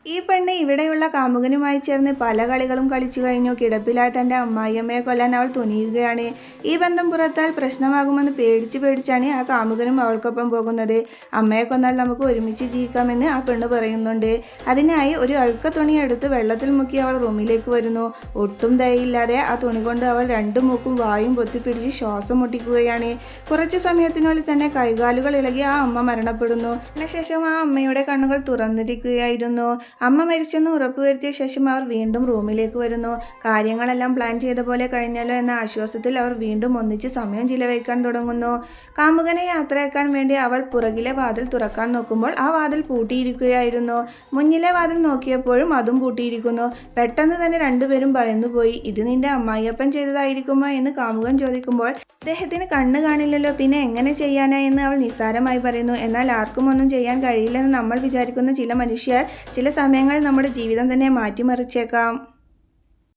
ഈ പെണ്ണ് ഇവിടെയുള്ള കാമുകനുമായി ചേർന്ന് പല കളികളും കളിച്ചു കഴിഞ്ഞു. കിടപ്പിലായ തൻ്റെ അമ്മായിയമ്മയെ കൊല്ലാൻ അവൾ തുനിയുകയാണ്. ഈ ബന്ധം പുറത്താൽ പ്രശ്നമാകുമെന്ന് പേടിച്ചാണ് ആ കാമുകനും അവൾക്കൊപ്പം പോകുന്നത്. അമ്മയെ കൊന്നാൽ നമുക്ക് ഒരുമിച്ച് ജീവിക്കാമെന്ന് ആ പെണ്ണ് പറയുന്നുണ്ട്. അതിനായി ഒരു അഴുക്ക തുണി എടുത്ത് വെള്ളത്തിൽ മുക്കി അവൾ റൂമിലേക്ക് വരുന്നു. ഒട്ടും ദയയില്ലാതെ ആ തുണി കൊണ്ട് അവൾ രണ്ടു മൂക്കും വായും പൊത്തിപ്പിടിച്ച് ശ്വാസം മുട്ടിക്കുകയാണ്. കുറച്ചു സമയത്തിനുള്ളിൽ തന്നെ കൈകാലുകൾ ഇളകി ആ അമ്മ മരണപ്പെടുന്നു. അതിനുശേഷം ആ അമ്മയുടെ കണ്ണുകൾ തുറന്നിരിക്കുകയായിരുന്നു. അമ്മ മരിച്ചെന്ന് ഉറപ്പുവരുത്തിയ ശേഷം അവർ വീണ്ടും റൂമിലേക്ക് വരുന്നു. കാര്യങ്ങളെല്ലാം പ്ലാൻ ചെയ്ത പോലെ കഴിഞ്ഞല്ലോ എന്ന ആശ്വാസത്തിൽ അവർ വീണ്ടും ഒന്നിച്ച് സമയം ചിലവഴിക്കാൻ തുടങ്ങുന്നു. കാമുകനെ യാത്രയാക്കാൻ വേണ്ടി അവൾ പുറകിലെ വാതിൽ തുറക്കാൻ നോക്കുമ്പോൾ ആ വാതിൽ പൂട്ടിയിരിക്കുകയായിരുന്നു. മുന്നിലെ വാതിൽ നോക്കിയപ്പോഴും അതും പൂട്ടിയിരിക്കുന്നു. പെട്ടെന്ന് തന്നെ രണ്ടുപേരും ഭയന്നുപോയി. ഇത് നിന്റെ അമ്മായിയപ്പൻ ചെയ്തതായിരിക്കുമോ എന്ന് കാമുകൻ ചോദിക്കുമ്പോൾ അദ്ദേഹത്തിന് കണ്ണ് കാണില്ലല്ലോ, പിന്നെ എങ്ങനെ ചെയ്യാനാ എന്ന് അവൾ നിസ്സാരമായി പറയുന്നു. എന്നാൽ ആർക്കും ഒന്നും ചെയ്യാൻ കഴിയില്ലെന്ന് നമ്മൾ വിചാരിക്കുന്ന ചില മനുഷ്യർ ചില സമയങ്ങളിൽ നമ്മുടെ ജീവിതം തന്നെ മാറ്റിമറിച്ചേക്കാം.